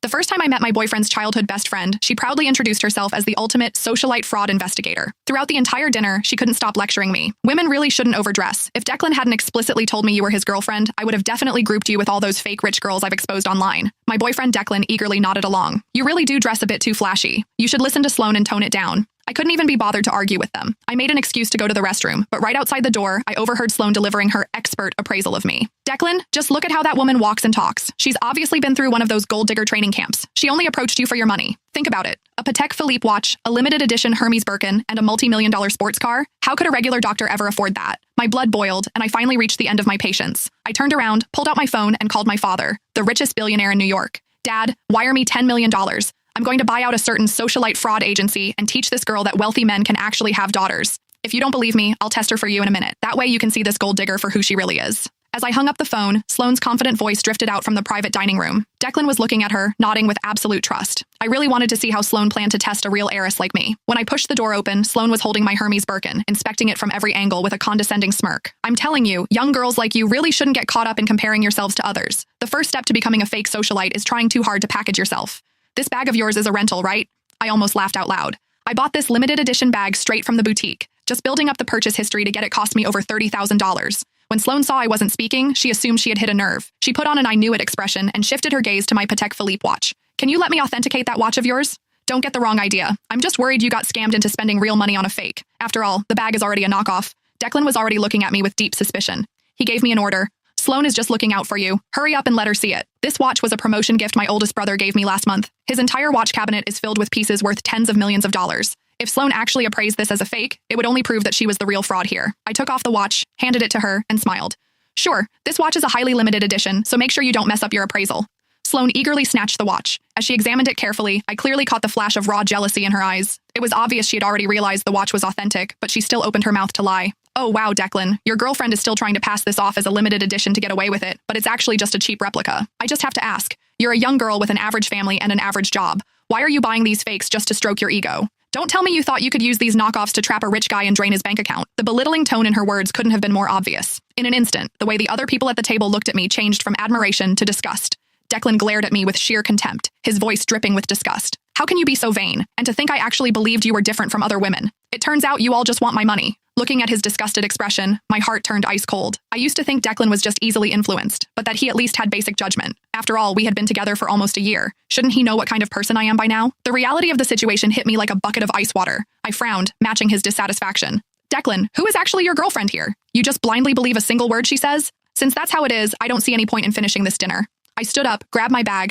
The first time I met my boyfriend's childhood best friend, she proudly introduced herself as the ultimate socialite fraud investigator. Throughout the entire dinner, she couldn't stop lecturing me. Women really shouldn't overdress. If Declan hadn't explicitly told me you were his girlfriend, I would have definitely grouped you with all those fake rich girls I've exposed online. My boyfriend Declan eagerly nodded along. You really do dress a bit too flashy. You should listen to Sloane and tone it down. I couldn't even be bothered to argue with them. I made an excuse to go to the restroom, but right outside the door, I overheard Sloane delivering her expert appraisal of me. Declan, just look at how that woman walks and talks. She's obviously been through one of those gold digger training camps. She only approached you for your money. Think about it. A Patek Philippe watch, a limited edition Hermes Birkin, and a multi-million-dollar sports car? How could a regular doctor ever afford that? My blood boiled, and I finally reached the end of my patience. I turned around, pulled out my phone, and called my father, the richest billionaire in New York. Dad, wire me $10 million. I'm going to buy out a certain socialite fraud agency and teach this girl that wealthy men can actually have daughters. If you don't believe me, I'll test her for you in a minute. That way you can see this gold digger for who she really is. As I hung up the phone, Sloane's confident voice drifted out from the private dining room. Declan was looking at her, nodding with absolute trust. I really wanted to see how Sloane planned to test a real heiress like me. When I pushed the door open, Sloane was holding my Hermes Birkin, inspecting it from every angle with a condescending smirk. I'm telling you, young girls like you really shouldn't get caught up in comparing yourselves to others. The first step to becoming a fake socialite is trying too hard to package yourself. This bag of yours is a rental, right? I almost laughed out loud. I bought this limited edition bag straight from the boutique. Just building up the purchase history to get it cost me over $30,000. When Sloane saw I wasn't speaking, she assumed she had hit a nerve. She put on an I knew it expression and shifted her gaze to my Patek Philippe watch. Can you let me authenticate that watch of yours? Don't get the wrong idea. I'm just worried you got scammed into spending real money on a fake. After all, the bag is already a knockoff. Declan was already looking at me with deep suspicion. He gave me an order. Sloane is just looking out for you. Hurry up and let her see it. This watch was a promotion gift my oldest brother gave me last month. His entire watch cabinet is filled with pieces worth tens of millions of dollars. If Sloane actually appraised this as a fake, it would only prove that she was the real fraud here. I took off the watch, handed it to her, and smiled. Sure, this watch is a highly limited edition, so make sure you don't mess up your appraisal. Sloane eagerly snatched the watch. As she examined it carefully, I clearly caught the flash of raw jealousy in her eyes. It was obvious she had already realized the watch was authentic, but she still opened her mouth to lie. Oh wow, Declan, your girlfriend is still trying to pass this off as a limited edition to get away with it, but it's actually just a cheap replica. I just have to ask, you're a young girl with an average family and an average job. Why are you buying these fakes just to stroke your ego? Don't tell me you thought you could use these knockoffs to trap a rich guy and drain his bank account. The belittling tone in her words couldn't have been more obvious. In an instant, the way the other people at the table looked at me changed from admiration to disgust. Declan glared at me with sheer contempt, his voice dripping with disgust. How can you be so vain? And to think I actually believed you were different from other women. It turns out you all just want my money. Looking at his disgusted expression, my heart turned ice cold. I used to think Declan was just easily influenced, but that he at least had basic judgment. After all, we had been together for almost a year. Shouldn't he know what kind of person I am by now? The reality of the situation hit me like a bucket of ice water. I frowned, matching his dissatisfaction. Declan, who is actually your girlfriend here? You just blindly believe a single word she says? Since that's how it is, I don't see any point in finishing this dinner. I stood up, grabbed my bag,